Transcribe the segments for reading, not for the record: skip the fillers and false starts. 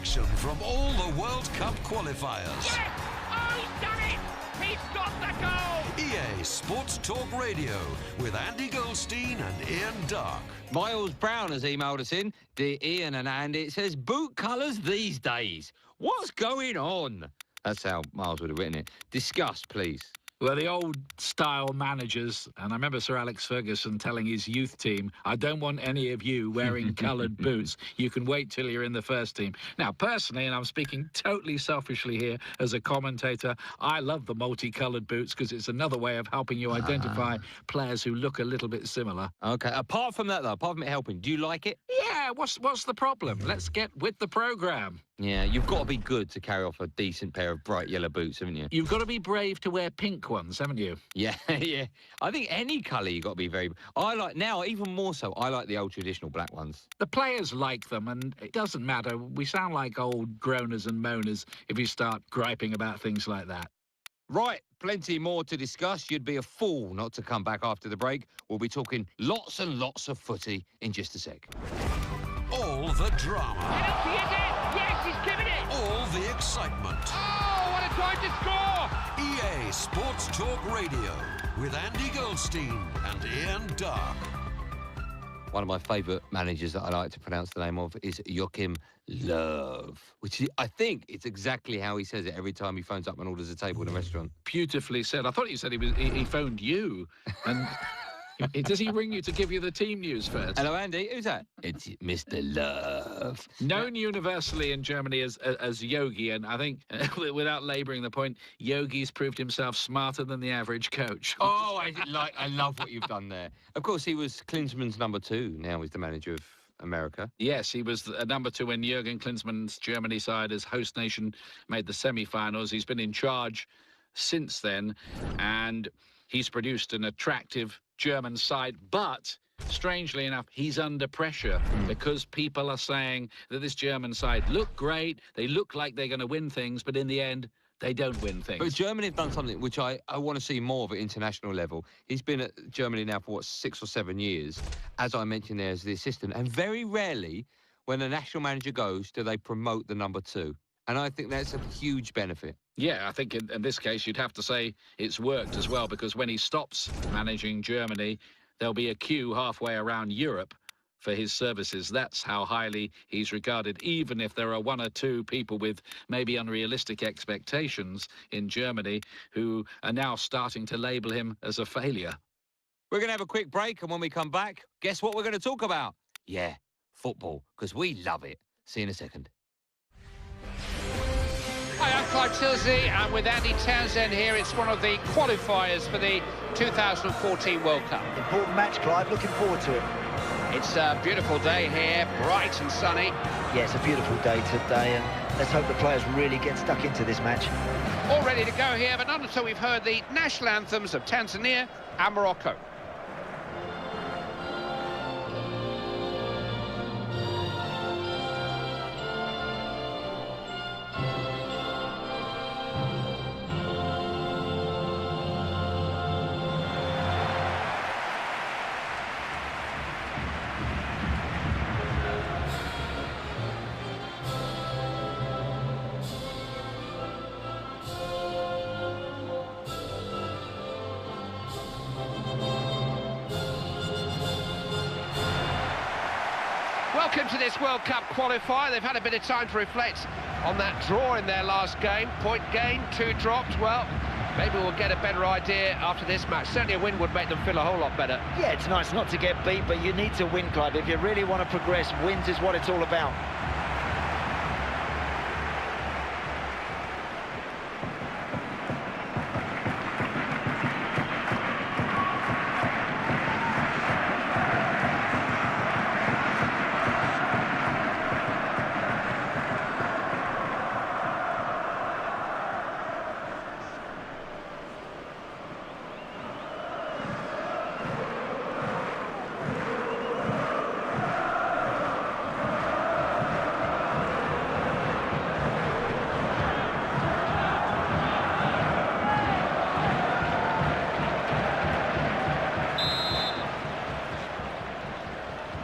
action from all the World Cup qualifiers. Yes! Oh, he's done it! He's got the goal! EA Sports Talk Radio with Andy Goldstein and Ian Dark. Miles Brown has emailed us in. Dear Ian and Andy, it says, boot colours these days. What's going on? That's how Miles would have written it. Discuss, please. Well, the old-style managers, and I remember Sir Alex Ferguson telling his youth team, I don't want any of you wearing coloured boots. You can wait till you're in the first team. Now, personally, and I'm speaking totally selfishly here as a commentator, I love the multicoloured boots because it's another way of helping you identify players who look a little bit similar. OK, apart from that, though, apart from it helping, do you like it? Yeah, what's the problem? Let's get with the programme. Yeah, you've got to be good to carry off a decent pair of bright yellow boots, haven't you? You've got to be brave to wear pink ones, haven't you? Yeah, yeah. I think any colour you've got to be very... I like, now, even more so, I like the old traditional black ones. The players like them, and it doesn't matter. We sound like old groaners and moaners if you start griping about things like that. Right, plenty more to discuss. You'd be a fool not to come back after the break. We'll be talking lots and lots of footy in just a sec. All the drama. Penalty, is it? Yes, he's given it! All the excitement. Oh, what a time to score! EA Sports Talk Radio with Andy Goldstein and Ian Dark. One of my favourite managers that I like to pronounce the name of is Joachim Löw, which I think it's exactly how he says it every time he phones up and orders a table in a restaurant. Beautifully said. I thought you said he phoned you. And does he ring you to give you the team news first? Hello, Andy. Who's that? It's Mr. Löw. Known universally in Germany as Yogi, and I think, without labouring the point, Yogi's proved himself smarter than the average coach. Oh, I love what you've done there. Of course, he was Klinsmann's number 2. Now he's the manager of America. Yes, he was number 2 when Jurgen Klinsmann's Germany side as host nation made the semi-finals. He's been in charge since then, and he's produced an attractive German side, but strangely enough, he's under pressure because people are saying that this German side look great, they look like they're going to win things, but in the end, they don't win things. But Germany have done something which I want to see more of at international level. He's been at Germany now for, 6 or 7 years, as I mentioned there, as the assistant, and very rarely, when a national manager goes, do they promote the number 2. And I think that's a huge benefit. Yeah, I think in this case, you'd have to say it's worked as well, because when he stops managing Germany, there'll be a queue halfway around Europe for his services. That's how highly he's regarded, even if there are 1 or 2 people with maybe unrealistic expectations in Germany who are now starting to label him as a failure. We're going to have a quick break, and when we come back, guess what we're going to talk about? Yeah, football, because we love it. See you in a second. Hi, I'm Clive Tilsley, and with Andy Townsend here, it's one of the qualifiers for the 2014 World Cup. Important match, Clive. Looking forward to it. It's a beautiful day here, bright and sunny. Yeah, it's a beautiful day today, and let's hope the players really get stuck into this match. All ready to go here, but not until we've heard the national anthems of Tanzania and Morocco. Welcome to this World Cup qualifier. They've had a bit of time to reflect on that draw in their last game. Point gain, 2 dropped. Well, maybe we'll get a better idea after this match. Certainly a win would make them feel a whole lot better. Yeah, it's nice not to get beat, but you need to win, Clive. If you really want to progress, wins is what it's all about.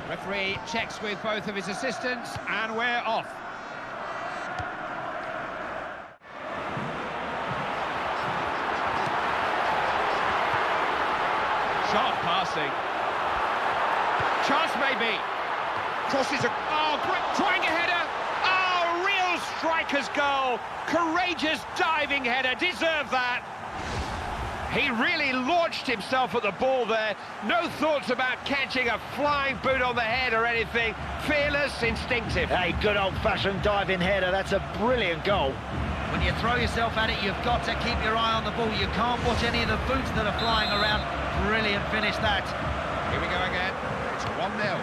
Referee checks with both of his assistants, and we're off. pressing. Chance maybe. Crosses a... Oh, great, trying a header. Oh, real striker's goal. Courageous diving header, deserved that. He really launched himself at the ball there. No thoughts about catching a flying boot on the head or anything. Fearless, instinctive. Hey, good old-fashioned diving header. That's a brilliant goal. When you throw yourself at it, you've got to keep your eye on the ball. You can't watch any of the boots that are flying around. Brilliant finish, that. Here we go again. It's 1-0.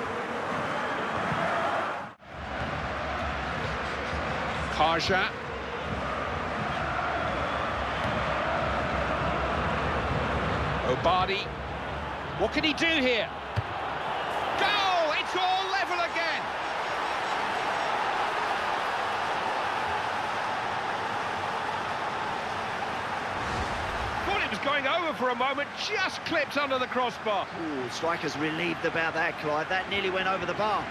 Karja. Obadi. What can he do here? Goal! It's all level again. Thought it was going over for a moment, just clipped under the crossbar. Ooh, striker's relieved about that, Clive. That nearly went over the bar.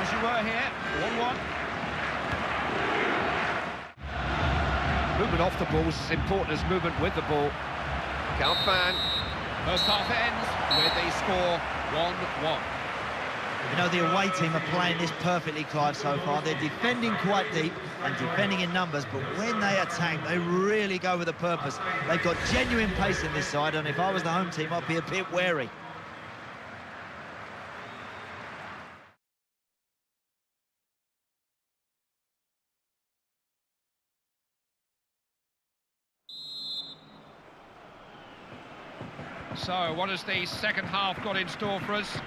As you were here, 1-1. Movement off the ball is as important as movement with the ball. Galfan. First half ends with a score 1-1. You know, the away team are playing this perfectly, Clive, so far. They're defending quite deep and defending in numbers, but when they attack, they really go with a purpose. They've got genuine pace in this side, and if I was the home team, I'd be a bit wary. So, what has the second half got in store for us?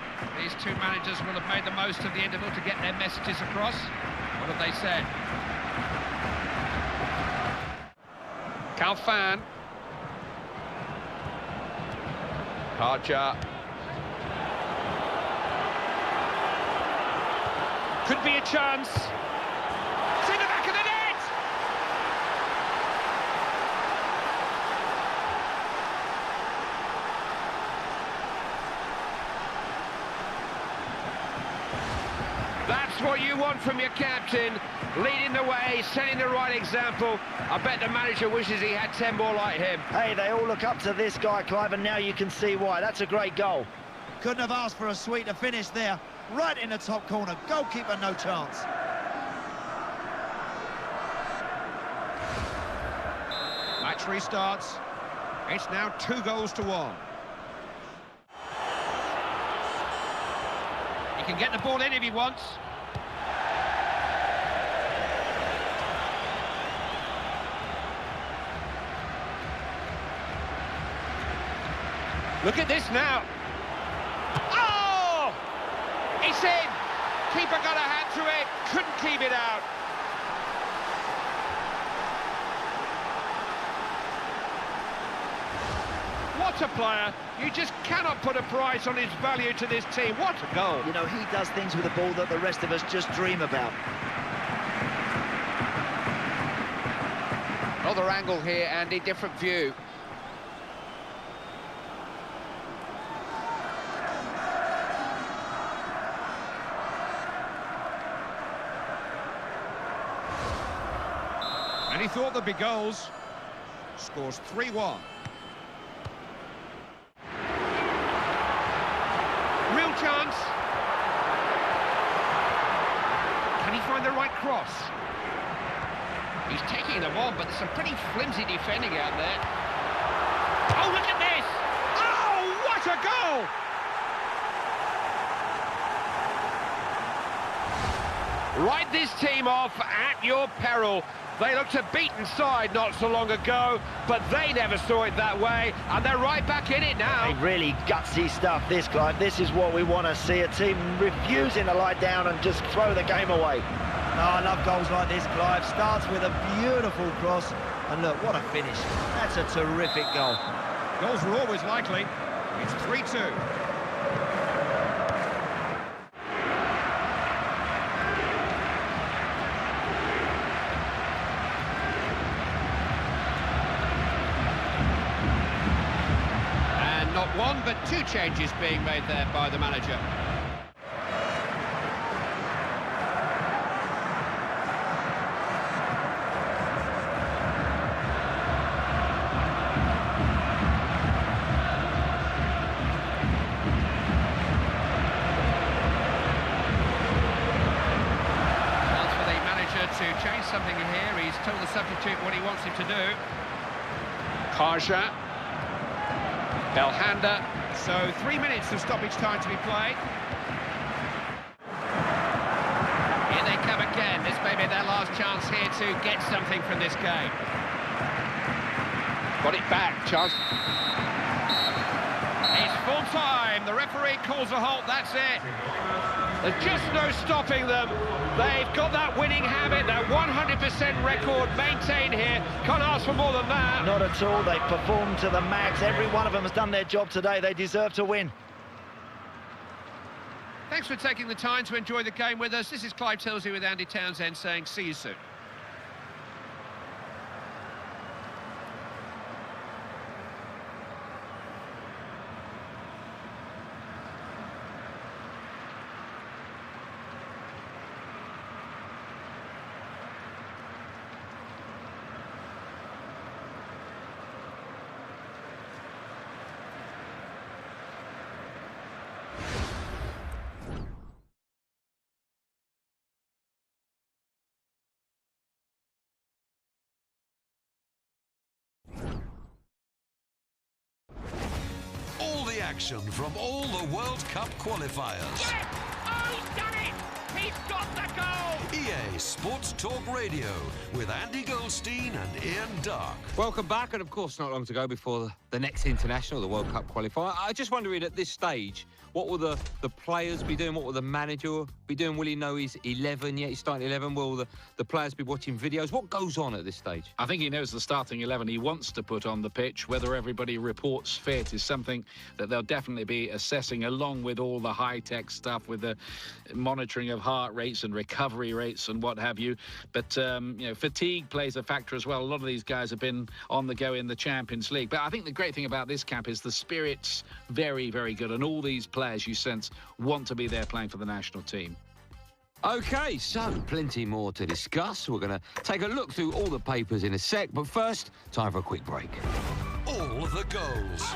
These two managers will have made the most of the interval to get their messages across. What have they said? Galfan. Karja. Could be a chance. It's in the back of the net! That's what you want from your captain, leading the way, setting the right example. I bet the manager wishes he had 10 more like him. Hey, they all look up to this guy, Clive, and now you can see why. That's a great goal. Couldn't have asked for a sweeter finish there. Right in the top corner. Goalkeeper, no chance. Match restarts. It's now 2-1. He can get the ball in if he wants. Look at this now. Oh! It's in. Keeper got a hand to it. Couldn't keep it out. What a player. You just cannot put a price on his value to this team. What a goal. You know, he does things with the ball that the rest of us just dream about. Another angle here, Andy, different view. And he thought there'd be goals. Scores 3-1. Real chance. Can he find the right cross? He's taking them on, but there's some pretty flimsy defending out there. Oh, look at this! Oh, what a goal! Write this team off at your peril. They looked a beaten side not so long ago, but they never saw it that way, and they're right back in it now. Hey, really gutsy stuff, this, Clive. This is what we want to see, a team refusing to lie down and just throw the game away. Oh, I love goals like this, Clive. Starts with a beautiful cross, and look, what a finish. That's a terrific goal. Goals were always likely. It's 3-2. Not one, but two changes being made there by the manager. doing here. He's told the substitute what he wants him to do. Karja. Belhanda. So 3 minutes of stoppage time to be played. Here they come again. This may be their last chance here to get something from this game. Got it back, chance. It's full time. The referee calls a halt. That's it. There's just no stopping them. They've got that winning habit, that 100% record maintained here. Can't ask for more than that. Not at all. They've performed to the max. Every one of them has done their job today. They deserve to win. Thanks for taking the time to enjoy the game with us. This is Clive Tilsley with Andy Townsend saying see you soon. Action from all the World Cup qualifiers. Yes! Oh, he's done it! He's got the goal! EA Sports Talk Radio with Andy Goldstein and Ian Dark. Welcome back, and of course not long to go before the next international, the World Cup qualifier. I just wondering at this stage, what will the players be doing? What will the manager be doing? Will he know he's 11 yet? He's starting 11. Will the players be watching videos? What goes on at this stage? I think he knows the starting 11 he wants to put on the pitch. Whether everybody reports fit is something that they'll definitely be assessing, along with all the high-tech stuff with the monitoring of heart rates and recovery rates and what have you. But, fatigue plays a factor as well. A lot of these guys have been on the go in the Champions League. But I think the great thing about this camp is the spirit's very, very good. And all these players, you sense, want to be there playing for the national team. OK, so plenty more to discuss. We're going to take a look through all the papers in a sec. But first, time for a quick break. All the goals. He's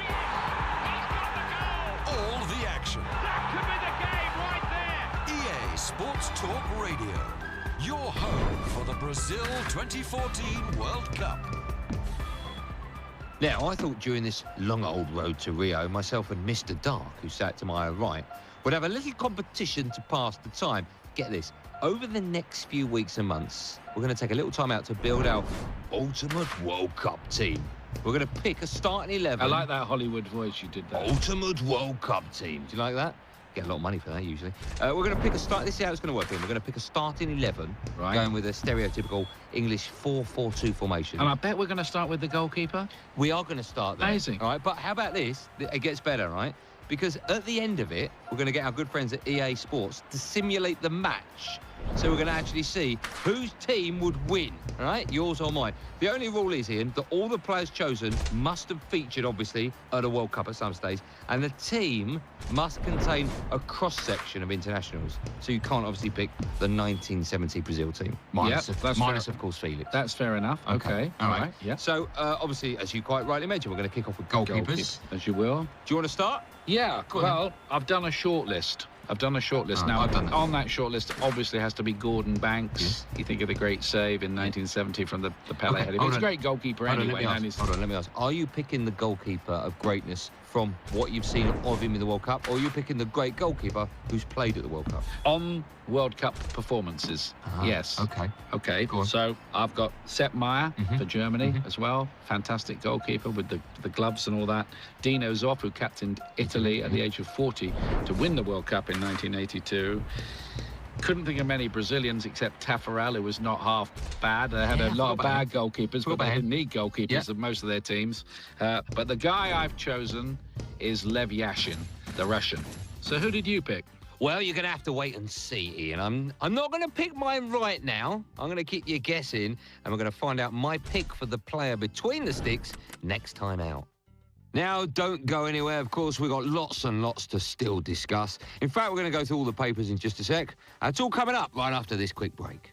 got the goal! All the action. That could be the game right there! EA Sports Talk Radio. Your home for the Brazil 2014 World Cup. Now, I thought during this long old road to Rio, myself and Mr. Dark, who sat to my right, would have a little competition to pass the time. Get this, over the next few weeks and months, we're going to take a little time out to build our ultimate World Cup team. We're going to pick a starting 11. I like that Hollywood voice you did there. Ultimate World Cup team. Do you like that? Get a lot of money for that, usually. We're going to pick a start. This is how it's going to work. We're going to pick a starting 11, right, going with a stereotypical English 4-4-2 formation. And I bet we're going to start with the goalkeeper. We are going to start there. Amazing. All right, but how about this? It gets better, right? Because at the end of it, we're going to get our good friends at EA Sports to simulate the match. So we're going to actually see whose team would win, all right? Yours or mine. The only rule is, Ian, that all the players chosen must have featured, obviously, at a World Cup at some stage. And the team must contain a cross-section of internationals. So you can't obviously pick the 1970 Brazil team. Minus, of course, Felix. That's fair enough. Okay. All right. Yeah. So, obviously, as you quite rightly mentioned, we're going to kick off with goalkeepers. As you will. Do you want to start? Yeah. Well, I've done a short list. Now, on that short list, obviously has to be Gordon Banks. Yes. You think of the great save in 1970 from the Pele header. He's a great goalkeeper anyway. Hold on, let me ask. Are you picking the goalkeeper of greatness from what you've seen of him in the World Cup, or are you picking the great goalkeeper who's played at the World Cup? On World Cup performances, yes. Okay. Go on. So I've got Sepp Maier for Germany as well. Fantastic goalkeeper with the gloves and all that. Dino Zoff, who captained Italy at the age of 40 to win the World Cup in 1982. Couldn't think of many Brazilians except Taffarel, who was not half bad. They had a lot of bad goalkeepers, but they didn't need goalkeepers in most of their teams. But the guy I've chosen is Lev Yashin, the Russian. So who did you pick? Well, you're going to have to wait and see, Ian. I'm not going to pick mine right now. I'm going to keep you guessing, and we're going to find out my pick for the player between the sticks next time out. Now, don't go anywhere. Of course, we've got lots and lots to still discuss. In fact, we're going to go through all the papers in just a sec. It's all coming up right after this quick break.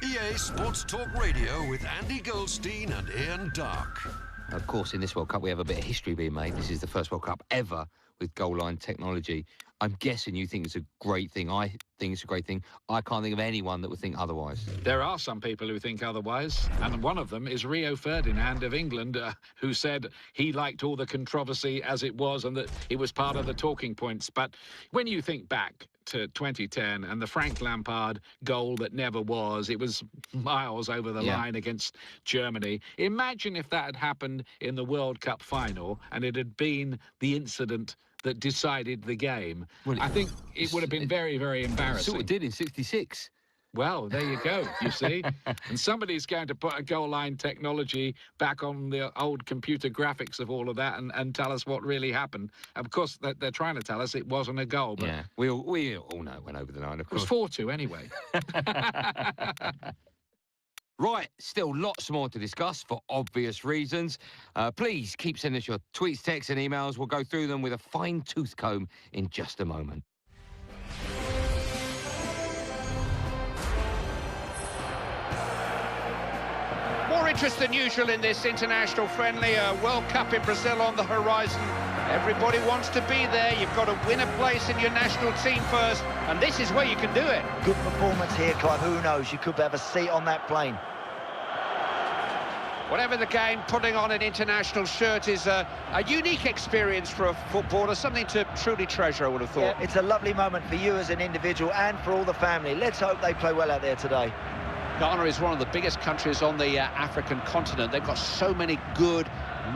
EA Sports Talk Radio with Andy Goldstein and Ian Dark. Of course, in this World Cup, we have a bit of history being made. This is the first World Cup ever with goal line technology. I'm guessing you think it's a great thing. I think it's a great thing. I can't think of anyone that would think otherwise. There are some people who think otherwise, and one of them is Rio Ferdinand of England, who said he liked all the controversy as it was and that it was part of the talking points. But when you think back to 2010 and the Frank Lampard goal that never was, it was miles over the line against Germany. Imagine if that had happened in the World Cup final and it had been the incident that decided the game. Well, I think it would have been very, very embarrassing. Sort of did in '66. Well, there you go, you see. And somebody's going to put a goal line technology back on the old computer graphics of all of that and tell us what really happened. Of course, they're trying to tell us it wasn't a goal. But yeah, we all know it went over the line, of course. It was 4-2 anyway. Right, still lots more to discuss for obvious reasons. Please keep sending us your tweets, texts and emails. We'll go through them with a fine-tooth comb in just a moment. More interest than usual in this international friendly. World Cup in Brazil on the horizon. Everybody wants to be there. You've got to win a place in your national team first, and this is where you can do it. Good performance here, Clive. Who knows? You could have a seat on that plane. Whatever the game, putting on an international shirt is a unique experience for a footballer, something to truly treasure, I would have thought. Yeah, it's a lovely moment for you as an individual and for all the family. Let's hope they play well out there today. Ghana is one of the biggest countries on the African continent. They've got so many good,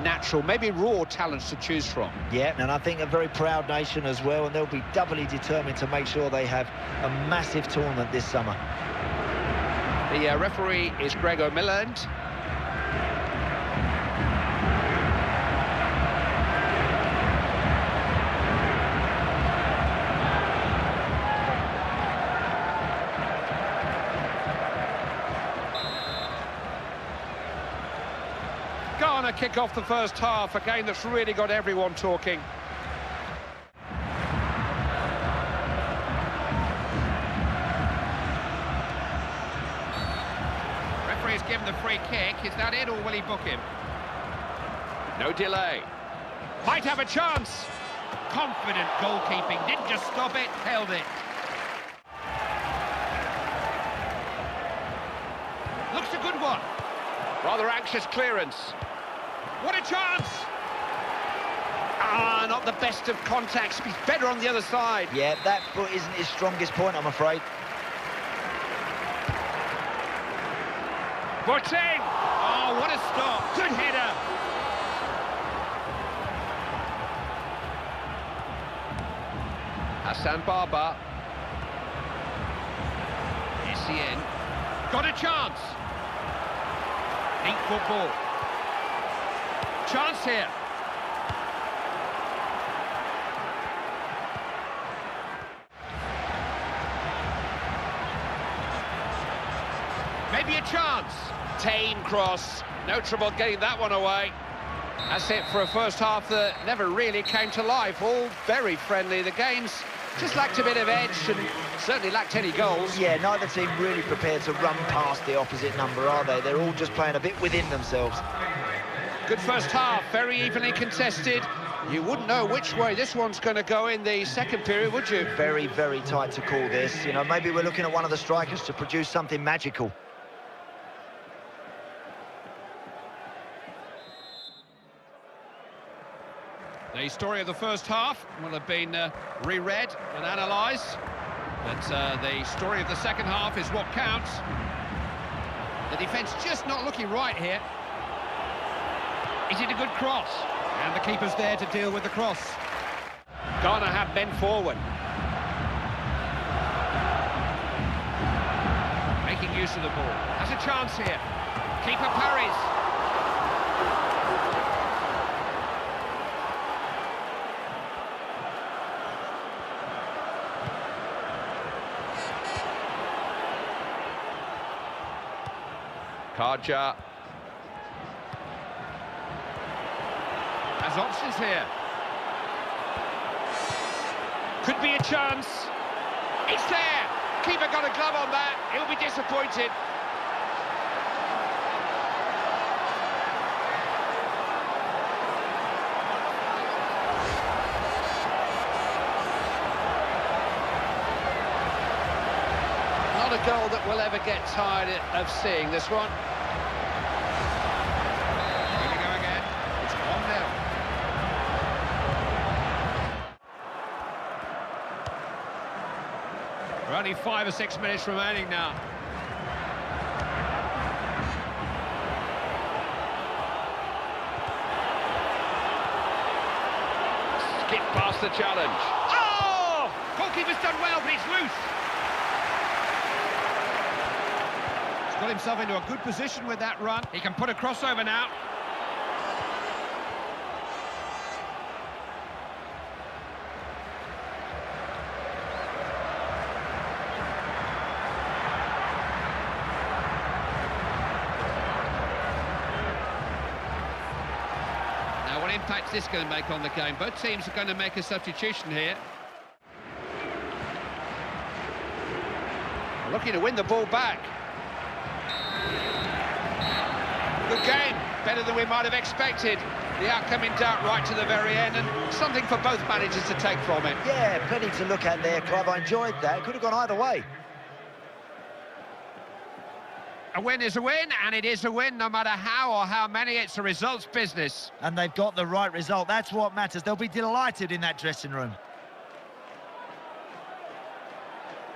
natural, maybe raw talents to choose from. Yeah, and I think a very proud nation as well, and they'll be doubly determined to make sure they have a massive tournament this summer. The referee is Grego Milland. Ghana kick off the first half, a game that's really got everyone talking. Referee's given the free kick. Is that it, or will he book him? No delay. Might have a chance. Confident goalkeeping. Didn't just stop it, held it. Looks a good one. Rather anxious clearance. What a chance! Ah, not the best of contacts. He's better on the other side. Yeah, that foot isn't his strongest point, I'm afraid. Boateng! Oh, what a stop. Good header. Hassan Barba. Essien. Got a chance. Neat football. Chance here. Maybe a chance. Tame cross. No trouble getting that one away. That's it for a first half that never really came to life. All very friendly. The game's just lacked a bit of edge and certainly lacked any goals. Yeah, neither team really prepared to run past the opposite number, are they? They're all just playing a bit within themselves. Good first half, very evenly contested. You wouldn't know which way this one's going to go in the second period, would you? Very, very tight to call this. You know, maybe we're looking at one of the strikers to produce something magical. The story of the first half will have been reread and analysed, but the story of the second half is what counts. The defence just not looking right here. Is it a good cross? And the keeper's there to deal with the cross. Ghana have men forward. Making use of the ball. Has a chance here. Keeper parries. Karja has options here. Could be a chance. It's there. Keeper got a glove on that. He'll be disappointed. a goal that we'll ever get tired of seeing, this one. Here we go again. It's 1-0. We're only 5 or 6 minutes remaining now. Skip past the challenge. Oh! Goalkeeper's done well, but it's loose. He's got himself into a good position with that run. He can put a crossover now. What impact is this going to make on the game? Both teams are going to make a substitution here. Looking to win the ball back. Good game, better than we might have expected. The outcome in doubt right to the very end, and something for both managers to take from it. Yeah, plenty to look at there, Clive. I enjoyed that. Could have gone either way. A win is a win, and it is a win no matter how or how many. It's a results business. And they've got the right result. That's what matters. They'll be delighted in that dressing room.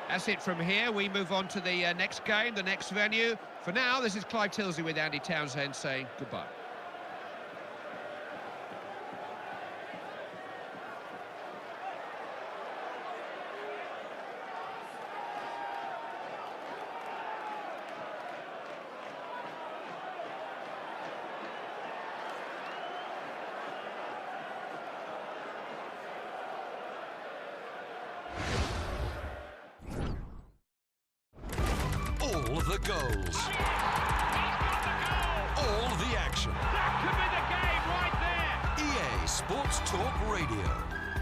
That's it from here. We move on to the next game, the next venue. For now, this is Clive Tilsley with Andy Townsend saying goodbye. All the goals. All the action. That could be the game right there. EA Sports Talk Radio.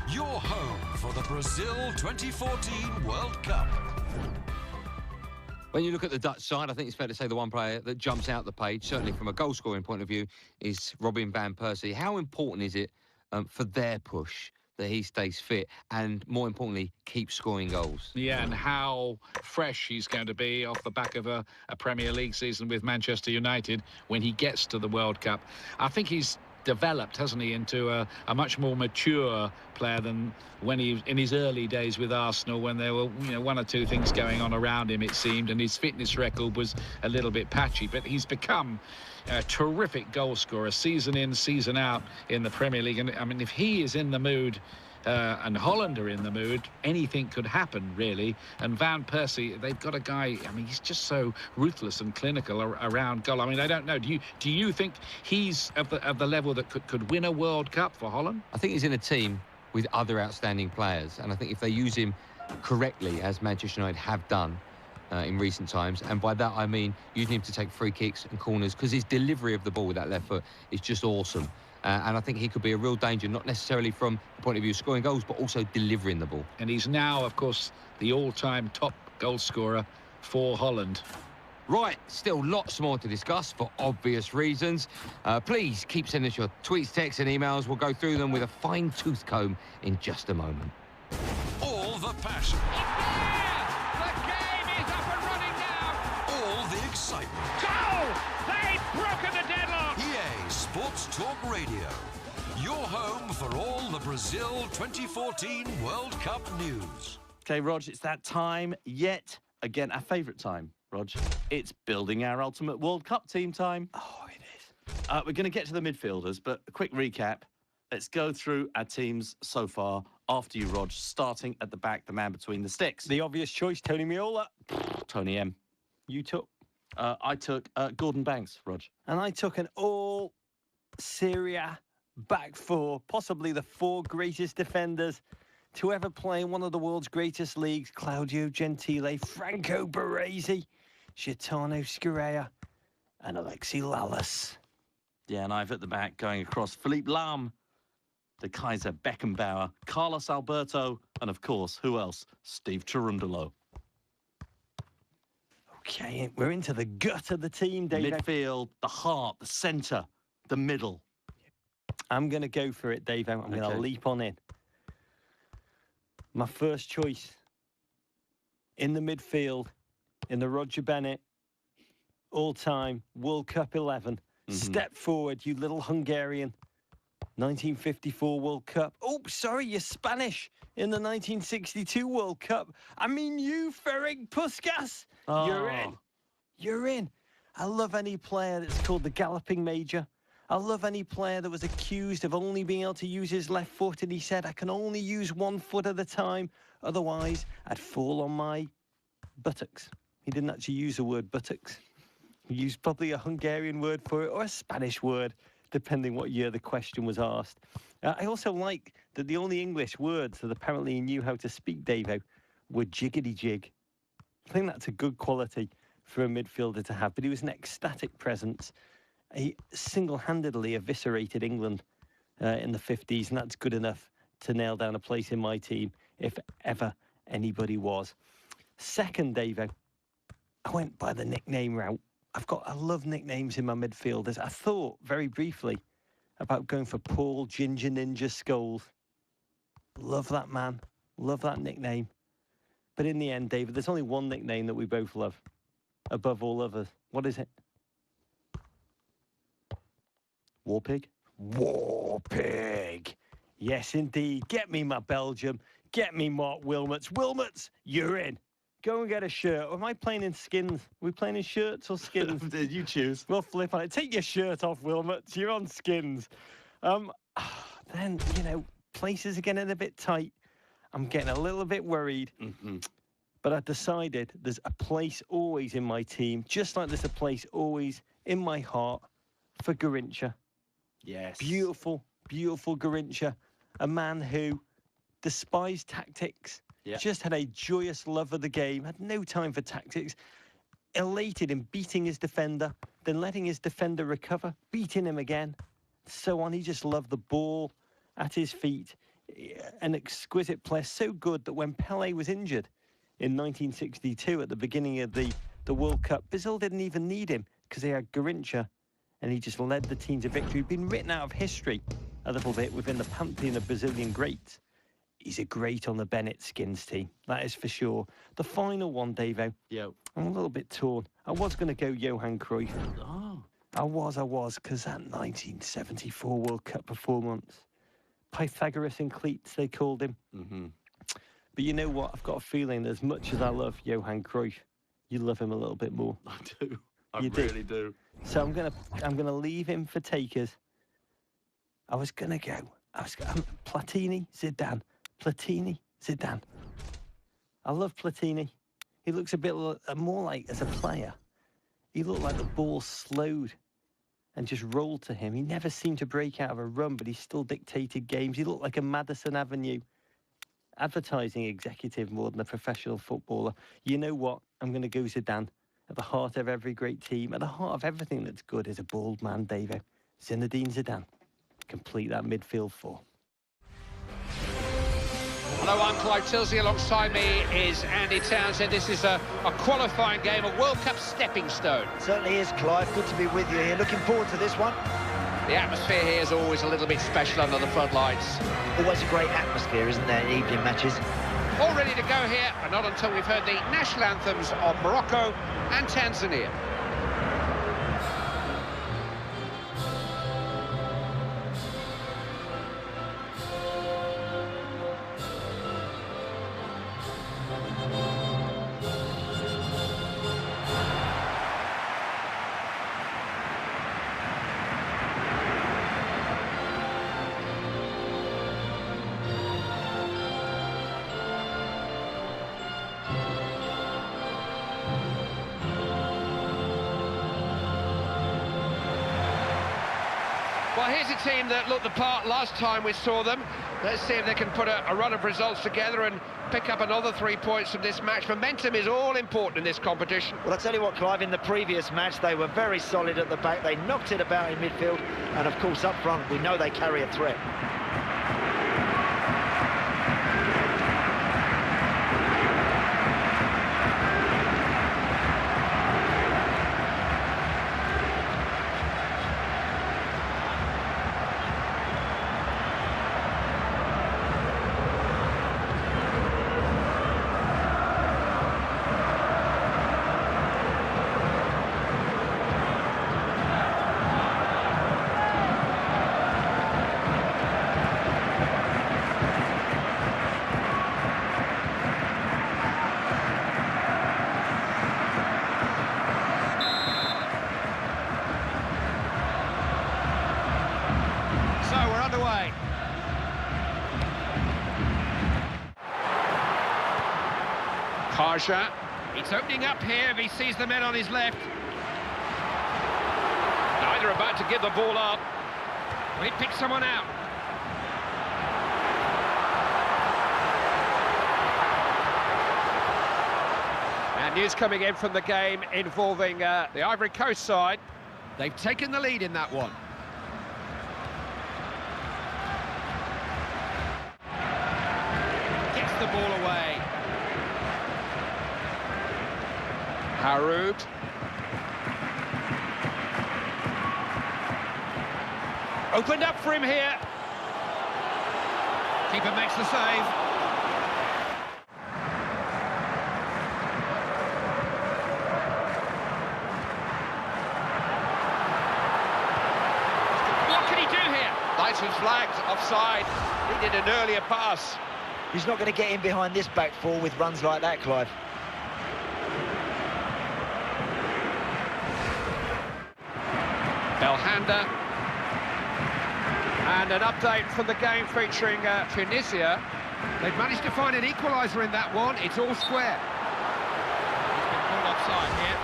Your home for the Brazil 2014 World Cup. When you look at the Dutch side, I think it's fair to say the one player that jumps out the page, certainly from a goal-scoring point of view, is Robin van Persie. How important is it for their push that he stays fit and, more importantly, keeps scoring goals? Yeah, and how fresh he's going to be off the back of a Premier League season with Manchester United when he gets to the World Cup. I think he's developed, hasn't he, into a much more mature player than when he in his early days with Arsenal, when there were one or two things going on around him, it seemed, and his fitness record was a little bit patchy. But he's become a terrific goal scorer, season in, season out in the Premier League. And I mean, if he is in the mood and Holland are in the mood, anything could happen, really. And Van Persie, they've got a guy, I mean, he's just so ruthless and clinical around goal. I mean, I don't know. Do you think he's of the level that could win a World Cup for Holland? I think he's in a team with other outstanding players, and I think if they use him correctly, as Manchester United have done in recent times, and by that I mean using him to take free kicks and corners, because his delivery of the ball with that left foot is just awesome. And I think he could be a real danger, not necessarily from the point of view of scoring goals, but also delivering the ball. And he's now, of course, the all-time top goal scorer for Holland. Right, still lots more to discuss for obvious reasons. Please keep sending us your tweets, texts and emails. We'll go through them with a fine-tooth comb in just a moment. All the passion. The game is up and running now. All the excitement. Goal! They've broken the deadlock. EA Sports Talk Radio. Your home for all the Brazil 2014 World Cup news. Okay, Rog, it's that time yet again, our favourite time, Rog. It's building our ultimate World Cup team time. Oh, it is. We're going to get to the midfielders, but a quick recap. Let's go through our teams so far after you, Rog, starting at the back, the man between the sticks. The obvious choice, Tony Meola. Tony M. You took. I took Gordon Banks, Rog. And I took an all-Syria back four, possibly the four greatest defenders to ever play in one of the world's greatest leagues: Claudio Gentile, Franco Baresi, Gaetano Scirea, and Alexi Lalas. Yeah, and I've at the back going across Philippe Lahm, the Kaiser Beckenbauer, Carlos Alberto, and of course, who else? Steve Cherundolo. Okay, we're into the gut of the team, Dave. Midfield, the heart, the centre, the middle. I'm going to go for it, Dave. I'm going to leap on in. My first choice in the midfield in the Roger Bennett all-time World Cup 11. Step forward, you little Hungarian. 1954 World Cup. Oh, sorry, you're Spanish in the 1962 World Cup. I mean, you, Ferenc Puskas. Oh. You're in. You're in. I love any player that's called the Galloping Major. I love any player that was accused of only being able to use his left foot, and he said, I can only use one foot at a time, otherwise I'd fall on my buttocks. He didn't actually use the word buttocks. He used probably a Hungarian word for it, or a Spanish word, depending what year the question was asked. I also like that the only English words that apparently he knew how to speak, Davo, were jiggity jig. I think that's a good quality for a midfielder to have, but he was an ecstatic presence. He single-handedly eviscerated England in the 50s, and that's good enough to nail down a place in my team, if ever anybody was. Second, Davo, I went by the nickname route. I love nicknames in my midfielders. I thought very briefly about going for Paul Ginger Ninja Scholes. Love that man. Love that nickname. But in the end, David, there's only one nickname that we both love above all others. What is it? Warpig? Warpig. Yes, indeed. Get me my Belgium. Get me Mark Wilmots. Wilmots, you're in. Go and get a shirt. Or am I playing in skins? Are we playing in shirts or skins? You choose. We'll flip on it. Take your shirt off, Wilmots. You're on skins. Then, places are getting a bit tight. I'm getting a little bit worried. But I decided there's a place always in my team, just like there's a place always in my heart for Garrincha. Yes. Beautiful, beautiful Garrincha. A man who despised tactics. Yeah. Just had a joyous love of the game, had no time for tactics, elated in beating his defender, then letting his defender recover, beating him again, so on. He just loved the ball at his feet. An exquisite player, so good that when Pelé was injured in 1962 at the beginning of the World Cup, Brazil didn't even need him because they had Garrincha, and he just led the team to victory. He'd been written out of history a little bit within the pantheon of Brazilian greats. He's a great on the Bennett Skins team, that is for sure. The final one, Davo. Yeah. I'm a little bit torn. I was going to go Johan Cruyff. Oh. I was, because that 1974 World Cup performance, Pythagoras in cleats, they called him. But you know what? I've got a feeling as much as I love Johan Cruyff, you love him a little bit more. I do. I You really do. So I'm gonna leave him for takers. I was gonna go. Platini, Zidane. Platini, Zidane. I love Platini. He looks a bit more like, as a player, he looked like the ball slowed and just rolled to him. He never seemed to break out of a run, but he still dictated games. He looked like a Madison Avenue advertising executive more than a professional footballer. You know what? I'm going to go Zidane. At the heart of every great team, at the heart of everything that's good, is a bald man, David. Zinedine Zidane. Complete that midfield four. Hello, I'm Clive Tilsley. Alongside me is Andy Townsend. This is a qualifying game, a World Cup stepping stone. Certainly is, Clive. Good to be with you here. Looking forward to this one. The atmosphere here is always a little bit special under the floodlights. Always a great atmosphere, isn't there, in evening matches? All ready to go here, and not until we've heard the national anthems of Morocco and Tanzania. Well, here's a team that looked the part last time we saw them. Let's see if they can put a run of results together and pick up another 3 points from this match. Momentum is all important in this competition. Well, I'll tell you what, Clive, in the previous match, they were very solid at the back. They knocked it about in midfield. And, of course, up front, we know they carry a threat. other way. Karja. It's opening up here if he sees the men on his left. Neither about to give the ball up. Well, he picks someone out. And news coming in from the game involving the Ivory Coast side. They've taken the lead in that one. Gets the ball away. Haroud. Opened up for him here. Keeper makes the save. What can he do here? License flagged, offside. Needed an earlier pass. He's not going to get in behind this back four with runs like that, Clive. Belhanda. And an update from the game featuring Tunisia. They've managed to find an equaliser in that one. It's all square. He's been called offside here.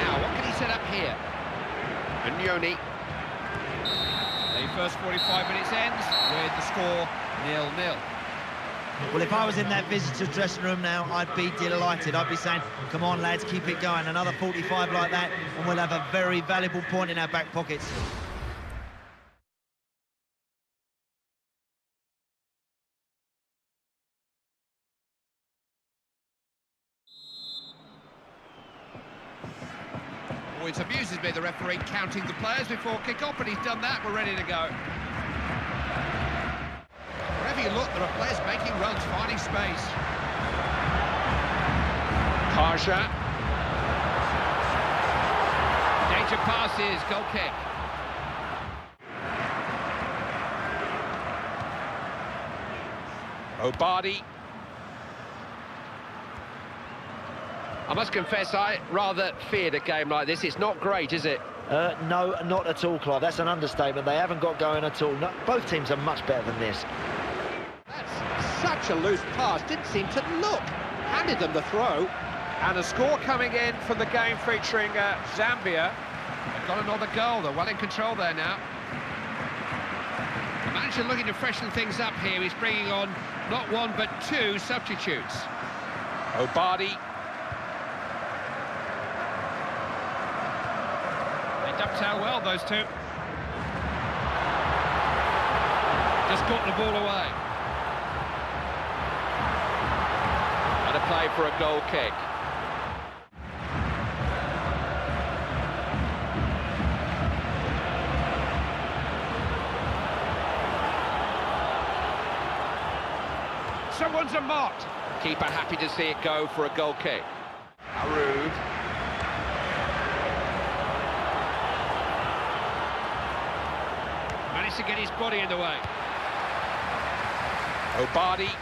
Now, what can he set up here? Agnoni. The first 45 minutes ends with the score 0-0. Well, if I was in that visitor's dressing room now, I'd be delighted. I'd be saying, come on, lads, keep it going. Another 45 like that, and we'll have a very valuable point in our back pockets. Oh, it amuses me, the referee counting the players before kick-off, but he's done that. We're ready to go. Wherever you look, there are players making runs, finding space. Karja. Danger passes, goal kick. Obadi. I must confess, I rather feared a game like this. It's not great, is it? No, not at all, Clive. That's an understatement. They haven't got going at all. No, both teams are much better than this. That's such a loose pass. Didn't seem to look. Handed them the throw. And a score coming in from the game featuring Zambia. They've got another goal. They're well in control there now. The manager looking to freshen things up here. He's bringing on not one but two substitutes. Obadi. Dovetail well, those two. Just got the ball away. And a play for a goal kick. Someone's a marked. Keeper happy to see it go for a goal kick. Haroud. To get his body in the way. Obadi.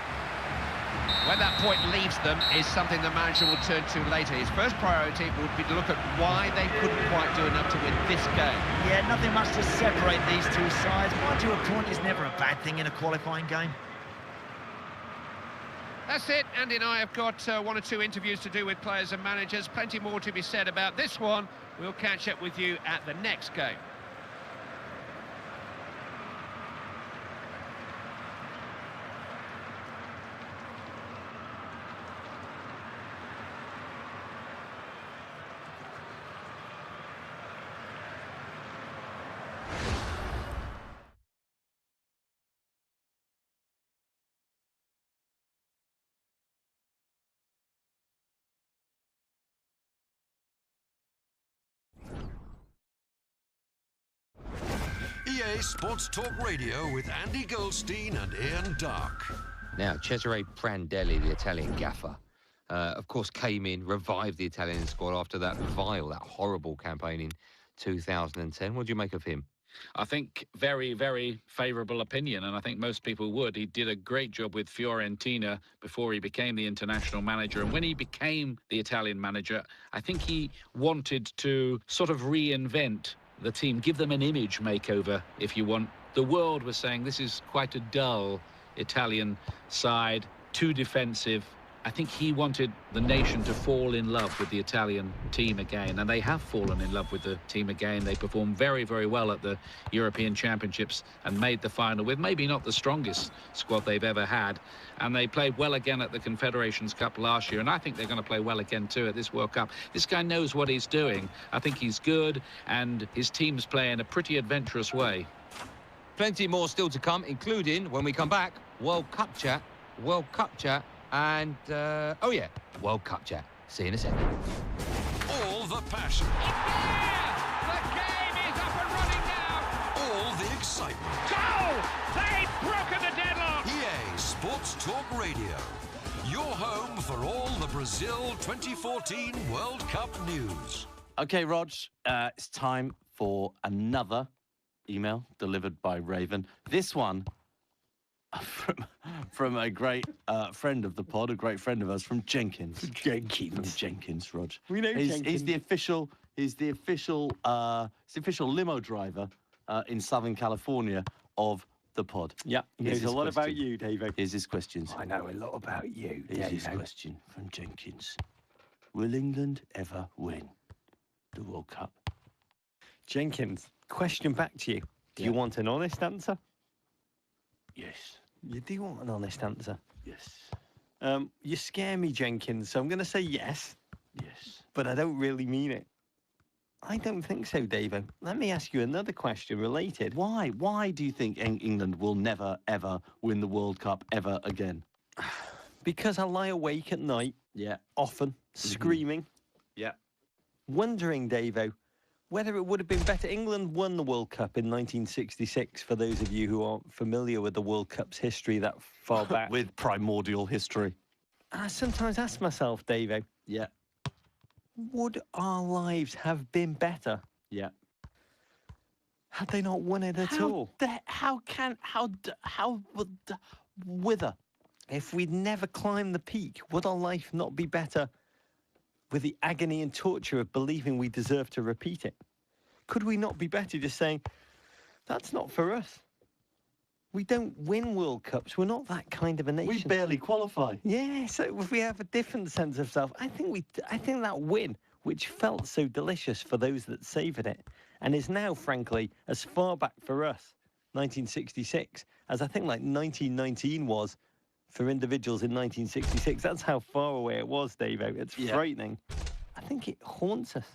Where that point leaves them is something the manager will turn to later. His first priority would be to look at why they couldn't quite do enough to win this game. Yeah, nothing much to separate these two sides. Mind you, a point is never a bad thing in a qualifying game. That's it. Andy and I have got one or two interviews to do with players and managers. Plenty more to be said about this one. We'll catch up with you at the next game. EA Sports Talk Radio with Andy Goldstein and Ian Dark. Now, Cesare Prandelli, the Italian gaffer, of course, came in, revived the Italian squad after that horrible campaign in 2010. What do you make of him? I think very, very favourable opinion, and I think most people would. He did a great job with Fiorentina before he became the international manager. And when he became the Italian manager, I think he wanted to sort of reinvent the team, give them an image makeover, if you want. The world was saying this is quite a dull Italian side, too defensive. I think he wanted the nation to fall in love with the Italian team again, and they have fallen in love with the team again. They performed very, very well at the European Championships and made the final with maybe not the strongest squad they've ever had. And they played well again at the Confederations Cup last year, and I think they're going to play well again too at this World Cup. This guy knows what he's doing. I think he's good, and his team's play in a pretty adventurous way. Plenty more still to come, including, when we come back, World Cup chat, and, oh yeah, World Cup chat. See you in a second. All the passion. The game is up and running now. All the excitement. Goal! They've broken the deadlock. EA Sports Talk Radio. Your home for all the Brazil 2014 World Cup news. Okay, Rog, it's time for another email delivered by Raven. This one from a great friend of the pod, a great friend of us, from Jenkins. From Jenkins, Rog. We know Jenkins. He's the official limo driver in Southern California of the pod. Yeah, he knows a lot about you, David. Here's his questions. I know a lot about you, Here's his question from Jenkins. Will England ever win the World Cup? Jenkins, question back to you. Do you want an honest answer? Yes. You do want an honest answer. Yes. You scare me, Jenkins, so I'm going to say yes. Yes. But I don't really mean it. I don't think so, David. Let me ask you another question related. Why? Why do you think England will never, ever win the World Cup ever again? Because I lie awake at night, often, screaming. Yeah. Wondering, Davo, whether it would have been better. England won the World Cup in 1966, for those of you who aren't familiar with the World Cup's history that far back. With primordial history. I sometimes ask myself, Davo, Yeah. would our lives have been better Yeah. had they not won it at all? Wither? If we'd never climbed the peak, would our life not be better with the agony and torture of believing we deserve to repeat it? Could we not be better just saying, that's not for us? We don't win World Cups. We're not that kind of a nation. We barely qualify. Yeah, so if we have a different sense of self, I think that win, which felt so delicious for those that savoured it, and is now, frankly, as far back for us, 1966, as I think like 1919 was for individuals in 1966. That's how far away it was, Davo. It's frightening. I think it haunts us.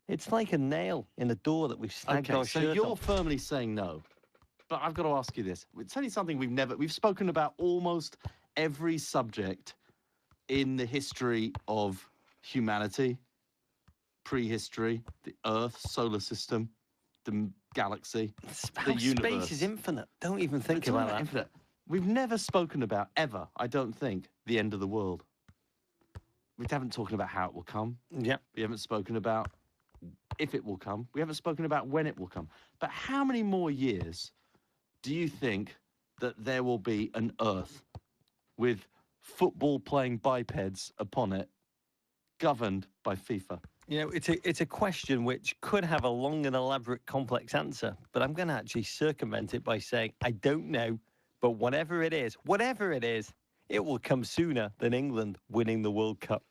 It's like a nail in a door that we've snagged our shirt so you're off. firmly saying no. But I've got to ask you this. It's only something we've spoken about almost every subject in the history of humanity, prehistory, the Earth, solar system, the galaxy, the universe. Space is infinite. Don't even think about that. Infinite. We've never spoken about, ever, I don't think, the end of the world. We haven't talked about how it will come. Yeah. We haven't spoken about if it will come. We haven't spoken about when it will come. But how many more years do you think that there will be an Earth with football-playing bipeds upon it, governed by FIFA? You know, it's a question which could have a long and elaborate, complex answer, but I'm going to actually circumvent it by saying I don't know, but whatever it is, it will come sooner than England winning the World Cup.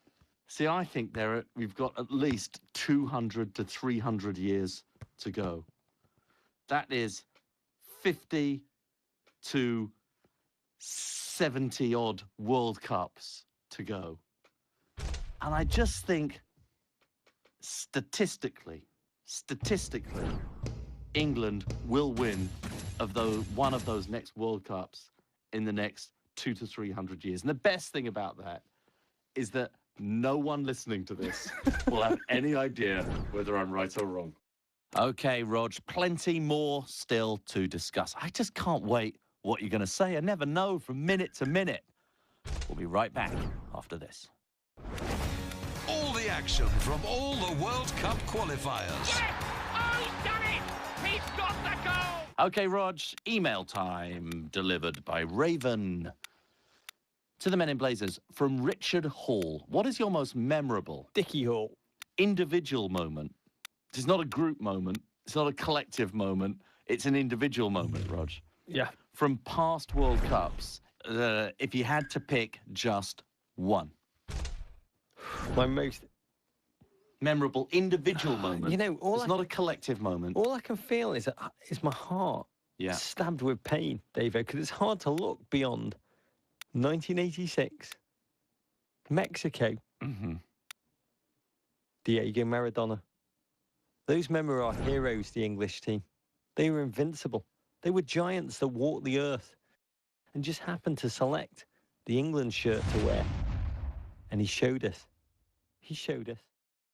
See, I think we've got at least 200 to 300 years to go. That is 50 to 70 odd World Cups to go. And I just think statistically, England will win one of those next World Cups in the next 200 to 300 years. And the best thing about that is that no one listening to this will have any idea whether I'm right or wrong. Okay, Rog, plenty more still to discuss. I just can't wait what you're going to say. I never know from minute to minute. We'll be right back after this. All the action from all the World Cup qualifiers. Yes! Oh, he's done it! He's got the goal! Okay, Rog, email time delivered by Raven. To the Men in Blazers, from Richard Hall. What is your most memorable Dickie Hall. individual moment? It's not a group moment. It's not a collective moment. It's an individual moment, Rog. Yeah. From past World Cups, if you had to pick just one. My most Memorable individual moment. You know, it's not a collective moment. all I can feel is my heart stabbed with pain, David, because it's hard to look beyond 1986, Mexico, Diego Maradona. Those men were our heroes, the English team. They were invincible. They were giants that walked the earth and just happened to select the England shirt to wear. And he showed us. He showed us.